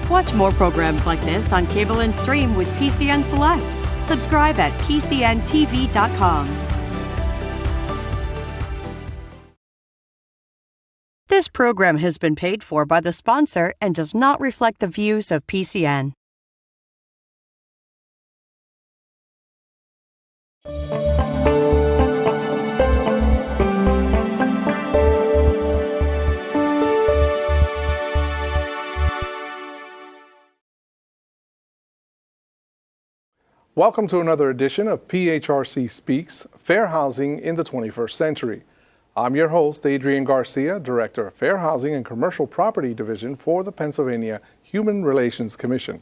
Watch more programs like this on cable and stream with PCN Select. Subscribe at PCNTV.com. This program has been paid for by the sponsor and does not reflect the views of PCN. Welcome to another edition of PHRC Speaks, Fair Housing in the 21st Century. I'm your host, Adrian Garcia, Director of Fair Housing and Commercial Property Division for the Pennsylvania Human Relations Commission.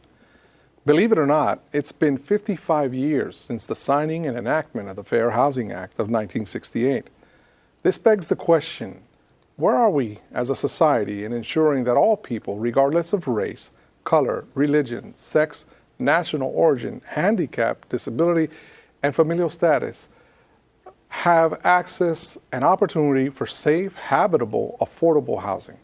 Believe it or not, it's been 55 years since the signing and enactment of the Fair Housing Act of 1968. This begs the question, where are we as a society in ensuring that all people, regardless of race, color, religion, sex, national origin, handicap, disability, and familial status, have access and opportunity for safe, habitable, affordable housing?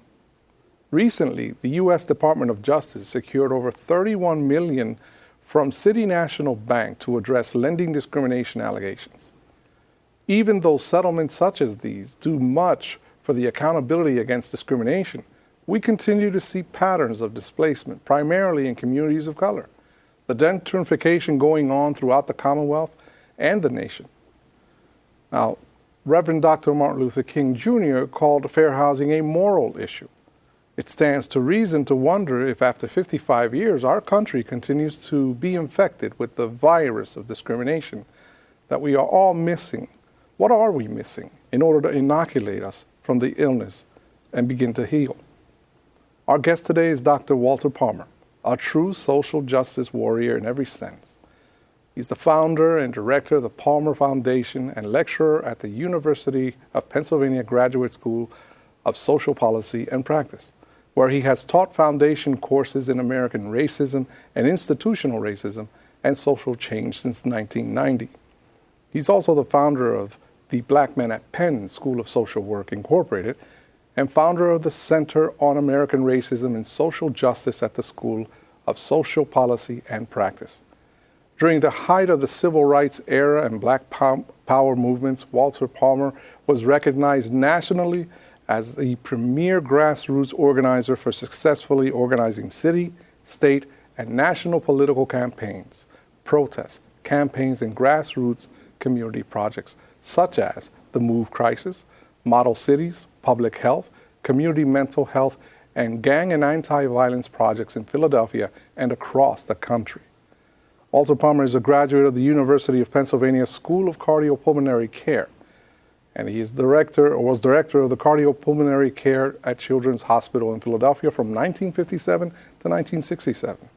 Recently, the U.S. Department of Justice secured over $31 million from City National Bank to address lending discrimination allegations. Even though settlements such as these do much for the accountability against discrimination, we continue to see patterns of displacement, primarily in communities of color. The gentrification going on throughout the Commonwealth and the nation. Now, Reverend Dr. Martin Luther King Jr. called fair housing a moral issue. It stands to reason to wonder if after 55 years, our country continues to be infected with the virus of discrimination that we are all missing. What are we missing in order to inoculate us from the illness and begin to heal? Our guest today is Dr. Walter Palmer, a true social justice warrior in every sense. He's the founder and director of the Palmer Foundation and lecturer at the University of Pennsylvania Graduate School of Social Policy and Practice, where he has taught foundation courses in American racism and institutional racism and social change since 1990. He's also the founder of the Black Men at Penn School of Social Work, Incorporated, and founder of the Center on American Racism and Social Justice at the School of Social Policy and Practice. During the height of the Civil Rights era and Black Power movements, Walter Palmer was recognized nationally as the premier grassroots organizer for successfully organizing city, state, and national political campaigns, protests, campaigns, and grassroots community projects, such as the MOVE Crisis, Model Cities, Public Health, Community Mental Health, and gang and anti-violence projects in Philadelphia and across the country. Walter Palmer is a graduate of the University of Pennsylvania School of Cardiopulmonary Care, and he is was director of the Cardiopulmonary Care at Children's Hospital in Philadelphia from 1957 to 1967.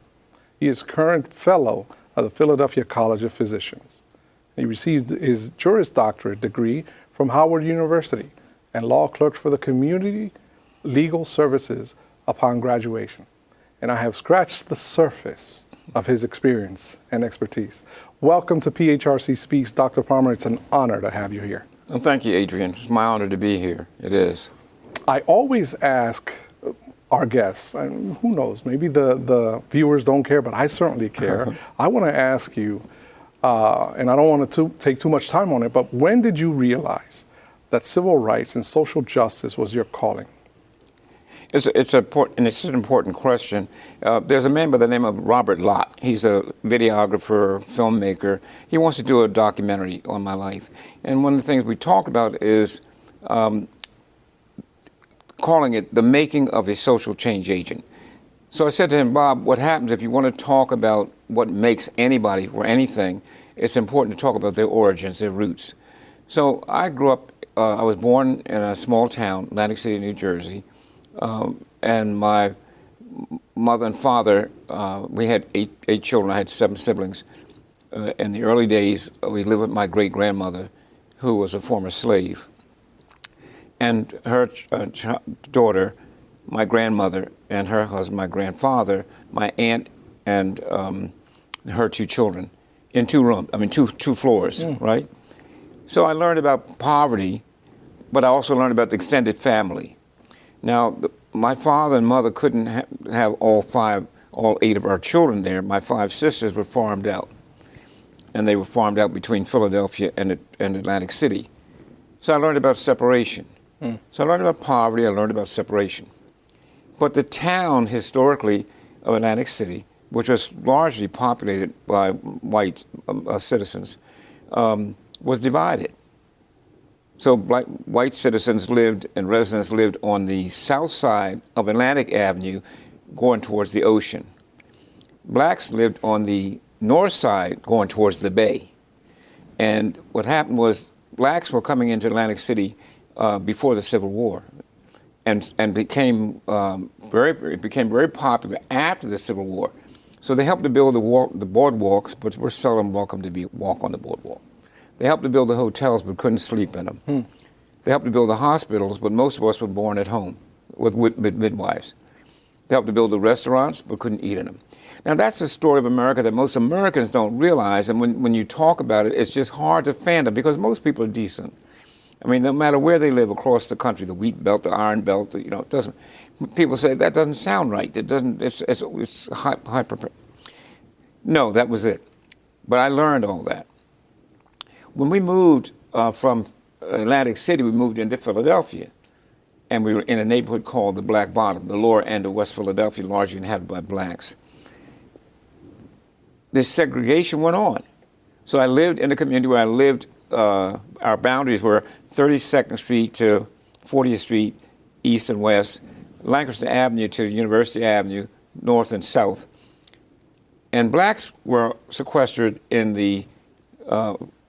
He is current fellow of the Philadelphia College of Physicians. He received his Juris Doctorate degree from Howard University and law clerked for the Community Legal Services upon graduation. And I have scratched the surface of his experience and expertise. Welcome to PHRC Speaks, Dr. Palmer. It's an honor to have you here. Well, thank you, Adrian. It's my honor to be here. It is. I always ask our guests, and who knows, maybe the viewers don't care, but I certainly care. I want to ask you, and I don't want to take too much time on it, but when did you realize that civil rights and social justice was your calling? It's an important question. There's a man by the name of Robert Lott. He's a videographer, filmmaker. He wants to do a documentary on my life. And one of the things we talked about is calling it the making of a social change agent. So I said to him, Bob, what happens if you want to talk about what makes anybody or anything, it's important to talk about their origins, their roots. So I grew up, I was born in a small town, Atlantic City, New Jersey. And my mother and father, we had eight children. I had 7 siblings. In the early days, we lived with my great-grandmother, who was a former slave. And her daughter, my grandmother, and her husband, my grandfather, my aunt, and her 2 children in 2 rooms, two floors, right? So I learned about poverty, but I also learned about the extended family. Now, my father and mother couldn't have all all 8 of our children there. My 5 sisters were farmed out, and they were farmed out between Philadelphia and Atlantic City. So I learned about separation. So I learned about poverty, I learned about separation. But the town, historically, of Atlantic City, which was largely populated by white citizens, was divided. So white citizens lived and residents lived on the south side of Atlantic Avenue going towards the ocean. Blacks lived on the north side going towards the bay. And what happened was blacks were coming into Atlantic City before the Civil War and became very popular after the Civil War. So they helped to build the boardwalks, but were seldom welcome to walk on the boardwalk. They helped to build the hotels, but couldn't sleep in them. They helped to build the hospitals, but most of us were born at home with midwives. They helped to build the restaurants, but couldn't eat in them. Now, that's the story of America that most Americans don't realize, and when you talk about it, it's just hard to fathom because most people are decent. I mean, no matter where they live across the country, the wheat belt, the iron belt, you know, it doesn't. People say that doesn't sound right. It doesn't. It's hyper. No, that was it. But I learned all that. When we moved from Atlantic City, we moved into Philadelphia, and we were in a neighborhood called the Black Bottom, the lower end of West Philadelphia, largely inhabited by blacks. This segregation went on. So I lived in a community where I lived, our boundaries were 32nd Street to 40th Street, east and west, Lancaster Avenue to University Avenue, north and south. And blacks were sequestered in the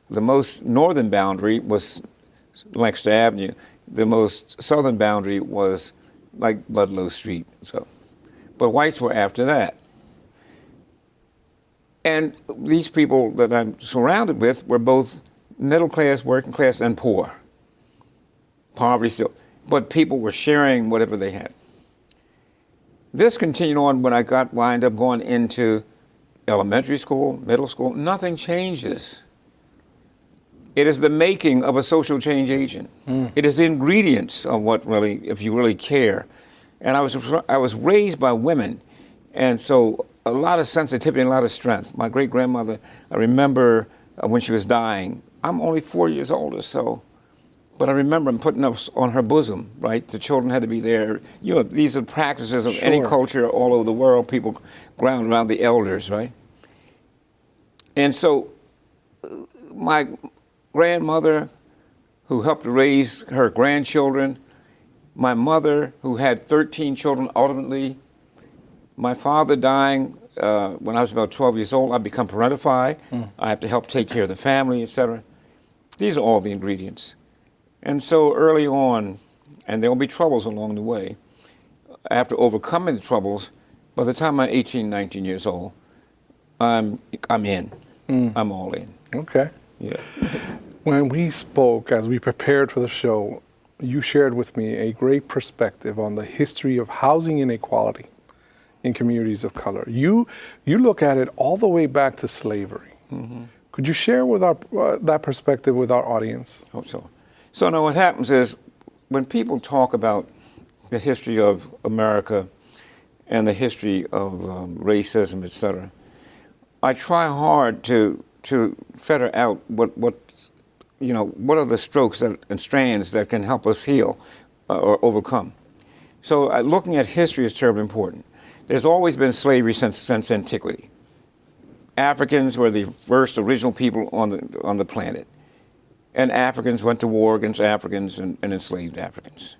most northern boundary was Lancaster Avenue. The most southern boundary was like Ludlow Street. So, but whites were after that. And these people that I'm surrounded with were both middle class, working class, and poor. Poverty still. But people were sharing whatever they had. This continued on when I wind up going into elementary school, middle school. Nothing changes. It is the making of a social change agent. It is the ingredients of what really, if you really care. And I was raised by women, and so a lot of sensitivity and a lot of strength. My great-grandmother, I remember when she was dying, I'm only 4 years older, so, but I remember him putting us on her bosom, right? The children had to be there. You know, these are practices of any culture all over the world. People ground around the elders, right? And so my grandmother, who helped raise her grandchildren, my mother, who had 13 children ultimately, my father dying when I was about 12 years old, I become parentified. I have to help take care of the family, etc. These are all the ingredients. And so early on, and there will be troubles along the way, after overcoming the troubles, by the time I'm 18, 19 years old, I'm in. I'm all in. Okay. Yeah. When we spoke, as we prepared for the show, you shared with me a great perspective on the history of housing inequality in communities of color. You look at it all the way back to slavery. Could you share with that perspective with our audience? Oh, so. So now what happens is when people talk about the history of America and the history of racism, etc., I try hard to figure out what are the strokes and strands that can help us heal or overcome. So looking at history is terribly important. There's always been slavery since antiquity. Africans were the first original people on the planet. And Africans went to war against Africans and enslaved Africans.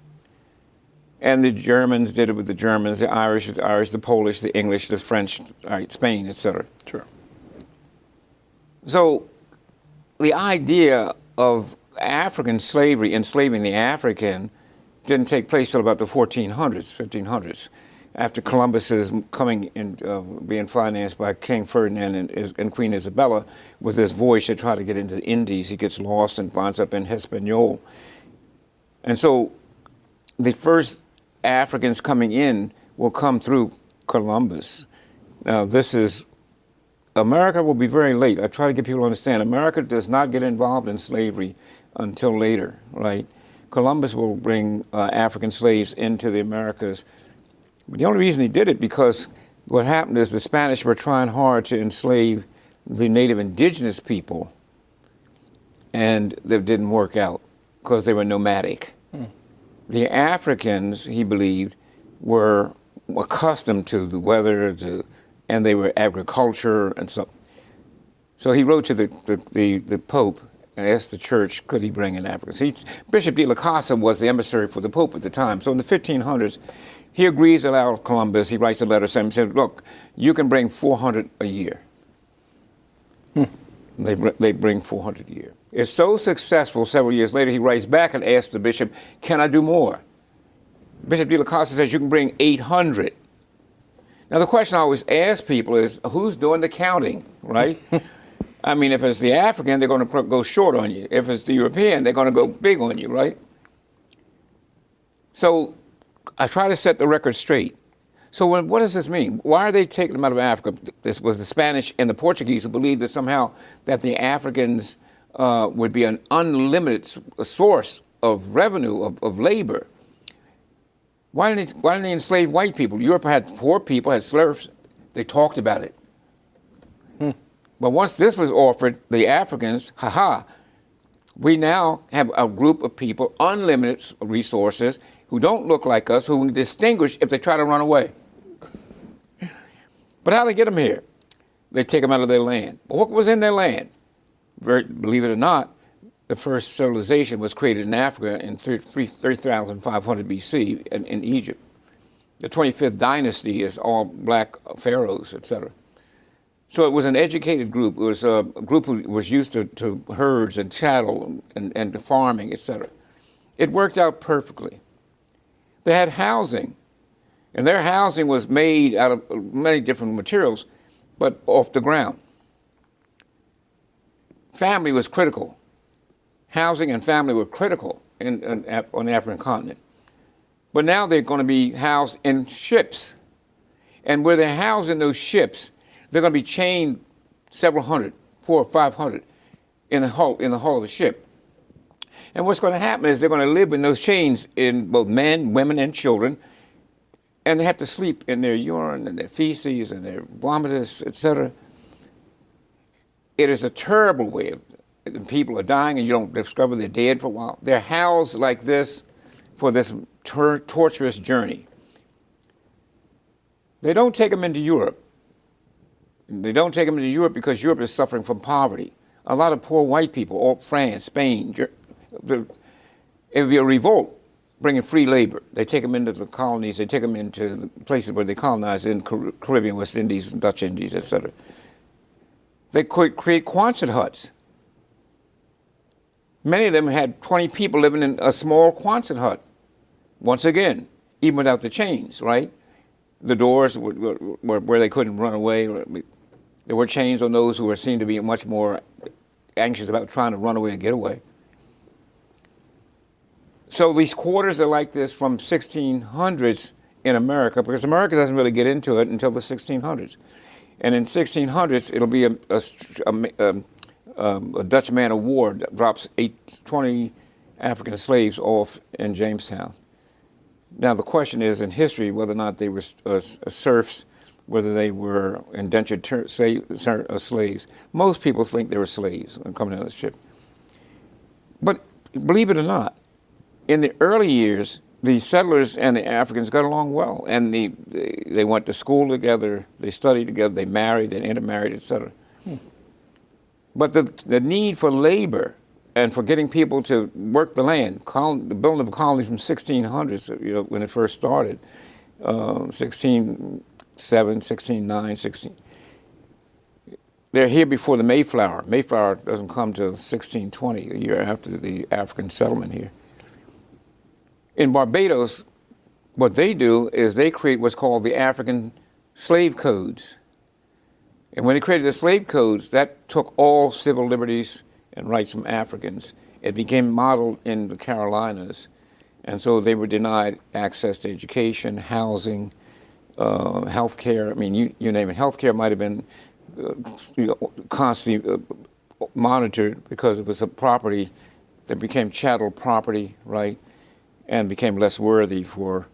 And the Germans did it with the Germans, the Irish with the Irish, the Polish, the English, the French, Spain, etc. Sure. So the idea of African slavery, enslaving the African, didn't take place till about the 1400s, 1500s, after Columbus's coming and being financed by King Ferdinand and Queen Isabella with this voyage to try to get into the Indies. He gets lost and winds up in Hispaniola. And so the first Africans coming in will come through Columbus. Now America will be very late. I try to get people to understand, America does not get involved in slavery until later, right? Columbus will bring African slaves into the Americas. But the only reason he did it because What happened is the Spanish were trying hard to enslave the native indigenous people, and that didn't work out because they were nomadic. The Africans, he believed, were accustomed to the weather, and they were agriculture and so. So he wrote to the Pope and asked the church, could he bring in Africans? Bishop de la Casa was the emissary for the Pope at the time. So in the 1500s, he agrees to allow Columbus. He writes a letter saying, look, you can bring 400 a year. They bring 400 a year. It's so successful, several years later, he writes back and asks the bishop, can I do more? Bishop de la Casa says, you can bring 800. Now, the question I always ask people is, who's doing the counting, right? I mean, if it's the African, they're going to go short on you. If it's the European, they're going to go big on you, right? So I try to set the record straight. So what does this mean? Why are they taking them out of Africa? This was the Spanish and the Portuguese who believed that somehow that the Africans would be an unlimited source of revenue, of labor. Why didn't they enslave white people? Europe had poor people, had slaves. They talked about it. But once this was offered, the Africans, we now have a group of people, unlimited resources, who don't look like us, who can distinguish if they try to run away. But how do they get them here? They take them out of their land. But what was in their land? Believe it or not, the first civilization was created in Africa in 30,500 BC in Egypt. The 25th dynasty is all black pharaohs, etc. So it was an educated group. It was a group who was used to herds and cattle and farming, etc. It worked out perfectly. They had housing, and their housing was made out of many different materials, but off the ground. Family was critical. Housing and family were critical on the African continent. But now they're going to be housed in ships. And where they're housed in those ships, they're going to be chained several hundred, 400 or 500, in the hull of a ship. And what's going to happen is they're going to live in those chains in both men, women, and children, and they have to sleep in their urine and their feces and their vomitus, etc. It is a terrible way of, people are dying and you don't discover they're dead for a while. They're housed like this for this torturous journey. They don't take them into Europe. They don't take them into Europe because Europe is suffering from poverty. A lot of poor white people, all France, Spain, it would be a revolt bringing free labor. They take them into the colonies. They take them into the places where they colonize in Caribbean, West Indies, Dutch Indies, etc. They create Quonset huts. Many of them had 20 people living in a small Quonset hut. Once again, even without the chains, right? The doors were where they couldn't run away. There were chains on those who were seen to be much more anxious about trying to run away and get away. So these quarters are like this from 1600s in America, because America doesn't really get into it until the 1600s. And in 1600s, it'll be a Dutch man of war that drops 20 African slaves off in Jamestown. Now the question is in history whether or not they were serfs, whether they were indentured slaves. Most people think they were slaves when coming on the ship. But believe it or not, in the early years, the settlers and the Africans got along well, and they went to school together, they studied together, they married, they intermarried, etc. But the need for labor and for getting people to work the land, the building of colonies from 1600s, when it first started, 1607, 1609, 16. They're here before the Mayflower. Mayflower doesn't come till 1620, a year after the African settlement here. In Barbados, what they do is they create what's called the African slave codes. And when they created the slave codes, that took all civil liberties and rights from Africans. It became modeled in the Carolinas. And so they were denied access to education, housing, health care. I mean, you name it. Health care might have been constantly monitored because it was a property that became chattel property, right? And became less worthy for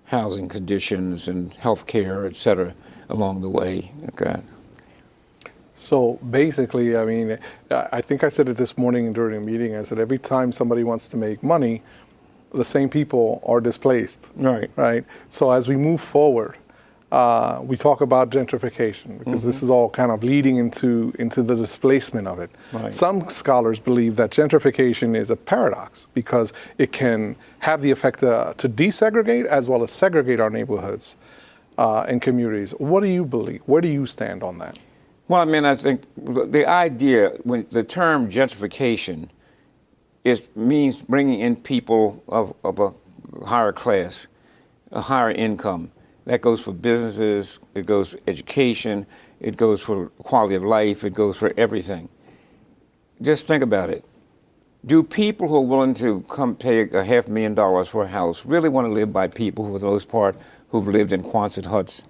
housing conditions and health care, et cetera, along the way. Okay. So basically, I mean, I think I said it this morning during a meeting. I said every time somebody wants to make money, the same people are displaced. Right. Right. So as we move forward, we talk about gentrification because this is all kind of leading into the displacement of it. Right. Some scholars believe that gentrification is a paradox because it can have the effect to desegregate as well as segregate our neighborhoods and communities. What do you believe? Where do you stand on that? Well, I mean, I think the idea, when the term gentrification means bringing in people of a higher class, a higher income. That goes for businesses, it goes for education, it goes for quality of life, it goes for everything. Just think about it. Do people who are willing to come pay $500,000 for a house really want to live by people who, for the most part, who've lived in Quonset huts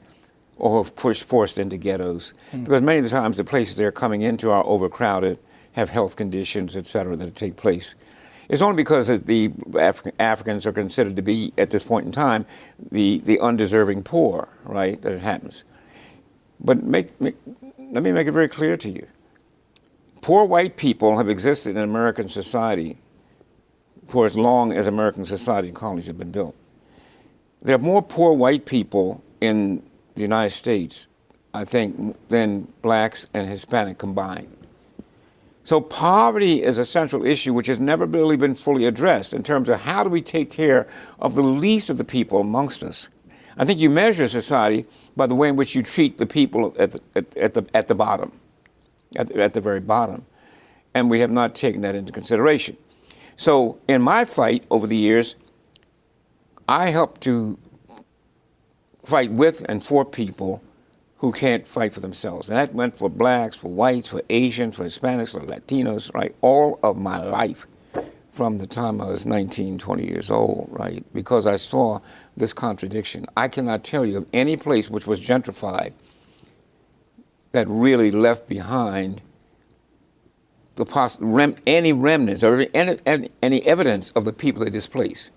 or have forced into ghettos? Because many of the times the places they're coming into are overcrowded, have health conditions, et cetera, that take place. It's only because the Africans are considered to be, at this point in time, the undeserving poor, right, that it happens. But let me make it very clear to you. Poor white people have existed in American society for as long as American society and colonies have been built. There are more poor white people in the United States, I think, than blacks and Hispanic combined. So poverty is a central issue which has never really been fully addressed in terms of how do we take care of the least of the people amongst us. I think you measure society by the way in which you treat the people at the bottom, at the very bottom. And we have not taken that into consideration. So in my fight over the years, I helped to fight with and for people who can't fight for themselves. And that went for blacks, for whites, for Asians, for Hispanics, for Latinos, right? All of my life from the time I was 19, 20 years old, right? Because I saw this contradiction. I cannot tell you of any place which was gentrified that really left behind any remnants or any evidence of the people they displaced.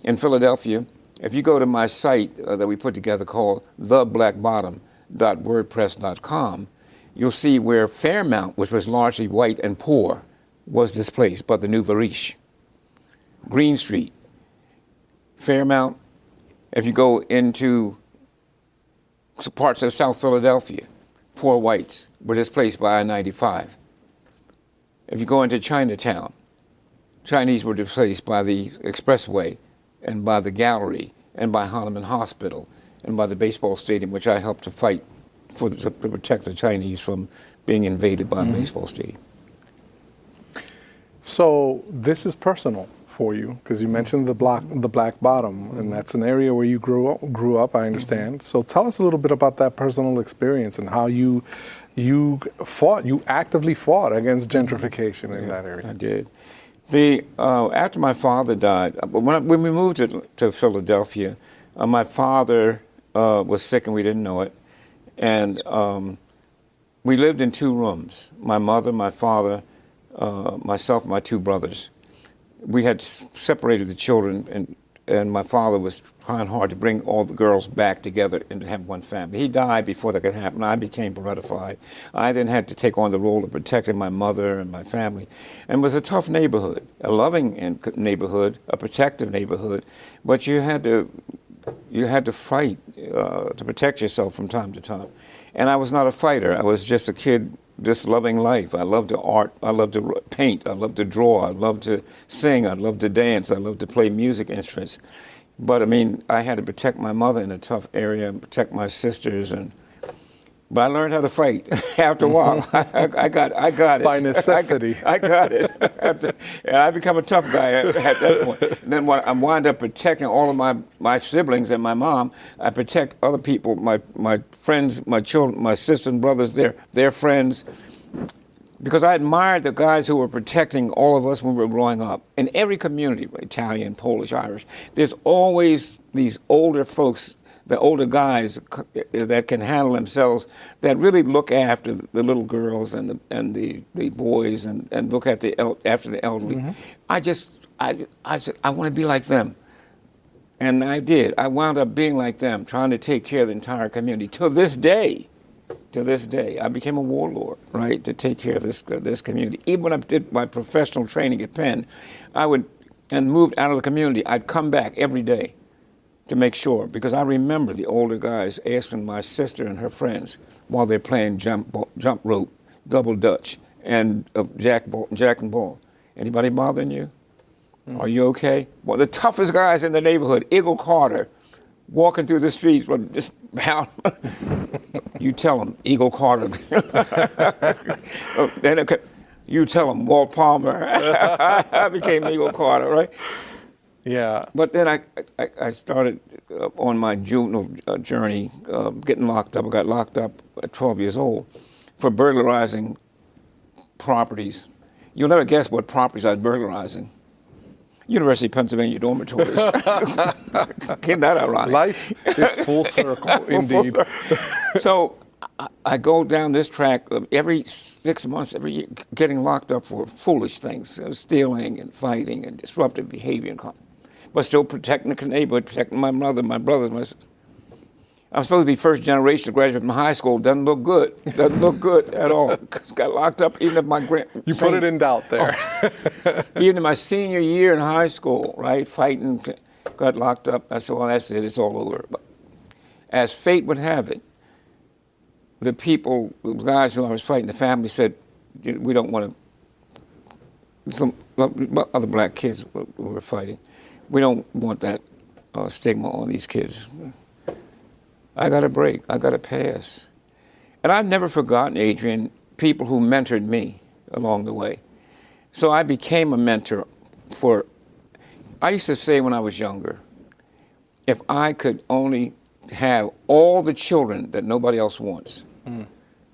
In Philadelphia, if you go to my site that we put together called theblackbottom.wordpress.com, you'll see where Fairmount, which was largely white and poor, was displaced by the New Varish. Green Street, Fairmount. If you go into parts of South Philadelphia, poor whites were displaced by I-95. If you go into Chinatown, Chinese were displaced by the expressway and by the gallery and by Hahnemann Hospital and by the baseball stadium, which I helped to fight to protect the Chinese from being invaded by a baseball stadium. So this is personal for you because you mentioned the Black Bottom, and that's an area where you grew up. I understand. So tell us a little bit about that personal experience and how you actively fought against gentrification in that area. I did. After my father died, when we moved to Philadelphia, my father was sick and we didn't know it, and we lived in 2 rooms. My mother, my father, myself, my 2 brothers. We had separated the children, and my father was trying hard to bring all the girls back together and to have one family. He died before that could happen. I became parentified. I then had to take on the role of protecting my mother and my family. And it was a tough neighborhood, a loving neighborhood, a protective neighborhood, but you had to fight to protect yourself from time to time. And I was not a fighter. I was just a kid just loving life. I loved to art. I loved to paint. I loved to draw. I loved to sing. I loved to dance. I loved to play music instruments. But I mean, I had to protect my mother in a tough area and protect my sisters. But I learned how to fight after a while. I got it. By necessity. I got it. And I become a tough guy at that point. And then when I wind up protecting all of my siblings and my mom, I protect other people, my friends, my children, my sisters and brothers, their friends. Because I admired the guys who were protecting all of us when we were growing up. In every community, Italian, Polish, Irish, there's always these older folks, the older guys that can handle themselves, that really look after the little girls and the boys and look at after the elderly. I said, I want to be like them. And I did. I wound up being like them, trying to take care of the entire community. To this day, I became a warlord, right, to take care of this community. Even when I did my professional training at Penn, and moved out of the community, I'd come back every day to make sure, because I remember the older guys asking my sister and her friends while they're playing jump rope, double dutch, and jack and ball, anybody bothering you? Are you okay? Well, the toughest guys in the neighborhood, Eagle Carter, walking through the streets, just you tell them, Eagle Carter. You tell them, Walt Palmer. I became Eagle Carter, right? Yeah. But then I started on my juvenile journey, getting locked up. I got locked up at 12 years old for burglarizing properties. You'll never guess what properties I was burglarizing. University of Pennsylvania dormitories. Isn't that ironic? Life is full circle, indeed. So I go down this track every 6 months, every year, getting locked up for foolish things, stealing and fighting and disruptive behavior, but still protecting the neighborhood, protecting my mother, my brothers, my sister. I'm supposed to be first generation to graduate from high school. Doesn't look good. Doesn't look good at all. Got locked up even if my You put it in doubt there. Even in my senior year in high school, right, fighting, got locked up. I said, well, that's it. It's all over. But as fate would have it, the guys who I was fighting, the family said, we don't want to, some other black kids who were fighting, we don't want that stigma on these kids. I got a break. I got a pass. And I've never forgotten, Adrian, people who mentored me along the way. So I became a mentor I used to say when I was younger, if I could only have all the children that nobody else wants,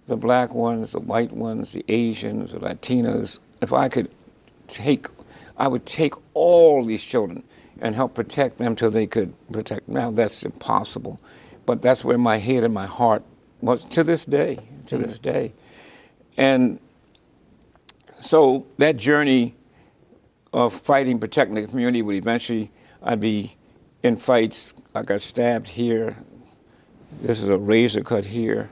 the black ones, the white ones, the Asians, the Latinos, if I could I would take all these children and help protect them till they could protect. Now that's impossible. But that's where my head and my heart was to this day, And so that journey of fighting, protecting the community would eventually, I'd be in fights. I got stabbed here. This is a razor cut here.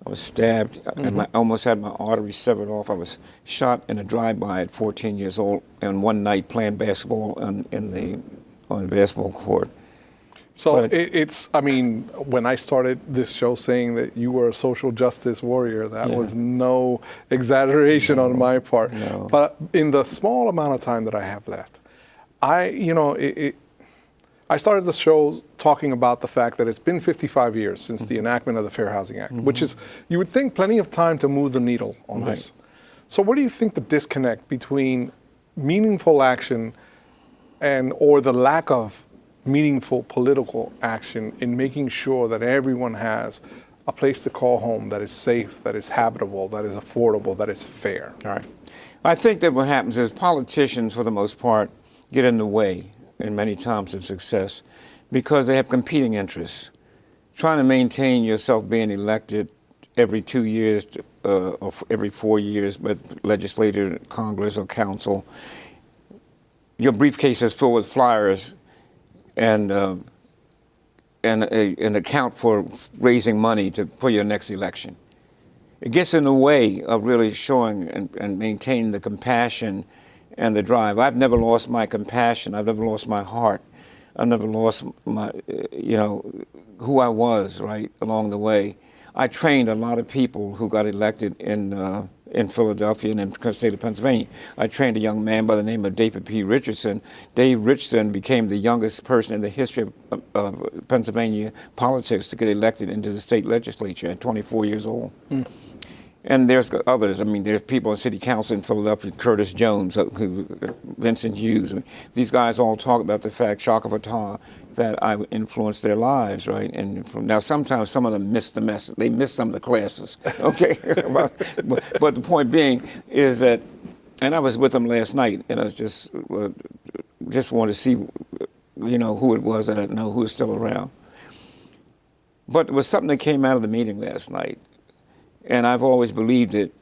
I was stabbed, and I almost had my artery severed off. I was shot in a drive-by at 14 years old, and one night playing basketball on the basketball court. So I mean, when I started this show saying that you were a social justice warrior, that was no exaggeration on my part. No. But in the small amount of time that I have left, I started the show talking about the fact that it's been 55 years since the enactment of the Fair Housing Act, which is, you would think, plenty of time to move the needle on this. So what do you think the disconnect between meaningful action or the lack of meaningful political action in making sure that everyone has a place to call home that is safe, that is habitable, that is affordable, that is fair? All right. I think that what happens is politicians, for the most part, get in the way in many times of success because they have competing interests. Trying to maintain yourself being elected every 2 years or every 4 years with legislature, Congress, or council, your briefcase is full with flyers and an account for raising money for your next election. It gets in the way of really showing and maintaining the compassion and the drive. I've never lost my compassion. I've never lost my heart. I've never lost my, who I was, right, along the way. I trained a lot of people who got elected in Philadelphia and in the state of Pennsylvania. I trained a young man by the name of David P. Richardson. Dave Richardson became the youngest person in the history of Pennsylvania politics to get elected into the state legislature at 24 years old. And there's others. I mean, there's people on city council in Philadelphia, Curtis Jones, Vincent Hughes. These guys all talk about the fact, Shaka Fatah, that I influenced their lives, right? And now sometimes some of them miss the message. They miss some of the classes, okay? but the point being is that, and I was with them last night, and I was just wanted to see, who it was that I know who is still around. But it was something that came out of the meeting last night. And I've always believed it.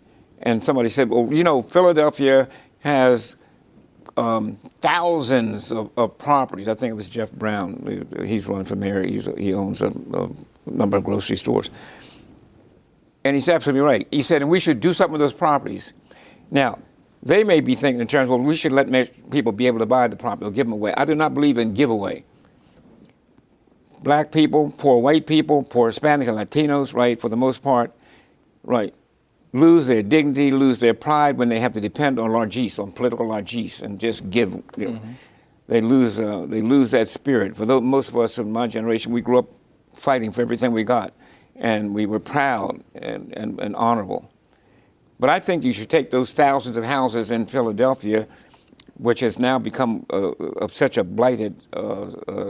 And somebody said, well, Philadelphia has thousands of properties. I think it was Jeff Brown. He's running for mayor. He owns a number of grocery stores. And he's absolutely right. He said, and we should do something with those properties. Now, they may be thinking in terms, well, we should let people be able to buy the property or give them away. I do not believe in giveaway. Black people, poor white people, poor Hispanic and Latinos, right, for the most part, right, lose their dignity, lose their pride when they have to depend on largesse, on political largesse, and just give. You know, they lose that spirit. For most of us in my generation, we grew up fighting for everything we got, and we were proud and honorable. But I think you should take those thousands of houses in Philadelphia, which has now become such a blighted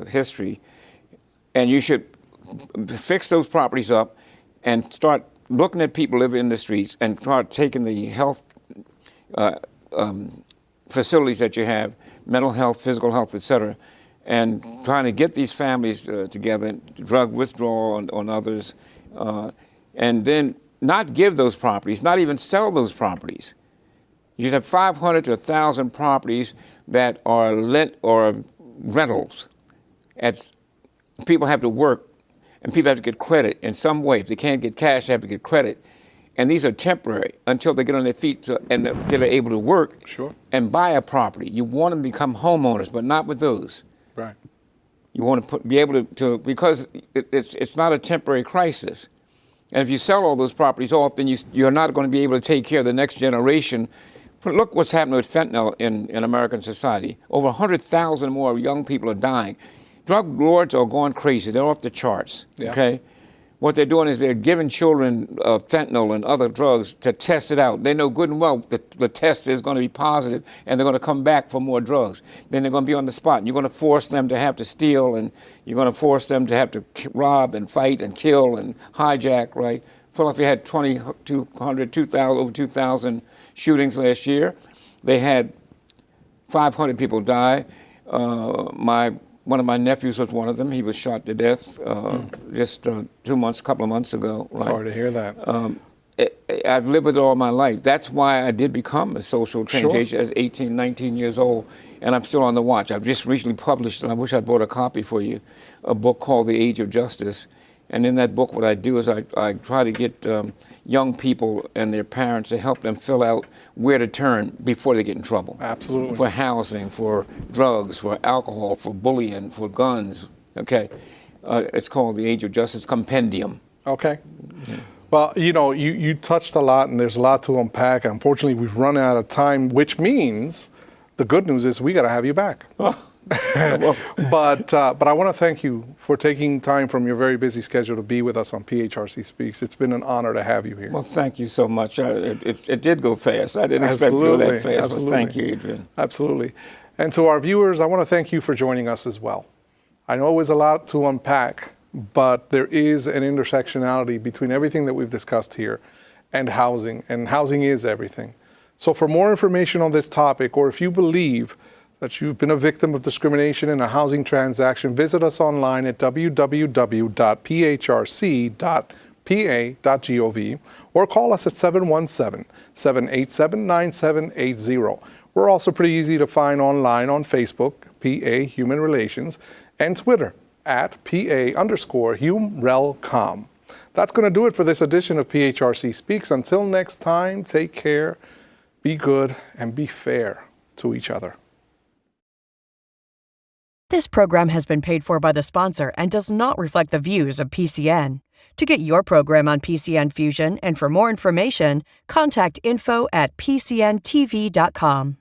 history, and you should fix those properties up and start looking at people living in the streets and start taking the health facilities that you have, mental health, physical health, et cetera, and trying to get these families together, drug withdrawal on others, and then not give those properties, not even sell those properties. You have 500 to 1,000 properties that are let or rentals. People have to work, and people have to get credit in some way. If they can't get cash, they have to get credit. And these are temporary until they get on their feet and they're able to work and buy a property. You want them to become homeowners, but not with those. Right. You want to be able to because it's not a temporary crisis. And if you sell all those properties off, then you're not going to be able to take care of the next generation. Look what's happening with fentanyl in American society. Over 100,000 more young people are dying. Drug lords are going crazy. They're off the charts, okay? What they're doing is they're giving children fentanyl and other drugs to test it out. They know good and well that the test is going to be positive, and they're going to come back for more drugs. Then they're going to be on the spot, and you're going to force them to have to steal, and you're going to force them to have to rob and fight and kill and hijack, right? Philadelphia had over 2,000 shootings last year. They had 500 people die. One of my nephews was one of them. He was shot to death just couple of months ago. Right? Sorry to hear that. I've lived with it all my life. That's why I did become a social change agent at 18, 19 years old, and I'm still on the watch. I've just recently published, and I wish I'd brought a copy for you, a book called The Age of Justice. And in that book, what I do is I try to get young people and their parents to help them fill out where to turn before they get in trouble. Absolutely. For housing, for drugs, for alcohol, for bullying, for guns. Okay. It's called The Age of Justice Compendium. Okay. Yeah. Well, you touched a lot, and there's a lot to unpack. Unfortunately, we've run out of time, which means the good news is we got to have you back. But I want to thank you for taking time from your very busy schedule to be with us on PHRC Speaks. It's been an honor to have you here. Well, thank you so much. It did go fast. I didn't expect to go that fast, but thank you, Adrian. Absolutely. And to our viewers, I want to thank you for joining us as well. I know it was a lot to unpack, but there is an intersectionality between everything that we've discussed here and housing is everything. So for more information on this topic, or if you believe that you've been a victim of discrimination in a housing transaction, visit us online at www.phrc.pa.gov or call us at 717-787-9780. We're also pretty easy to find online on Facebook, PA Human Relations, and Twitter at PA_HumRelCom. That's going to do it for this edition of PHRC Speaks. Until next time, take care, be good, and be fair to each other. This program has been paid for by the sponsor and does not reflect the views of PCN. To get your program on PCN Fusion and for more information, contact info@pcntv.com.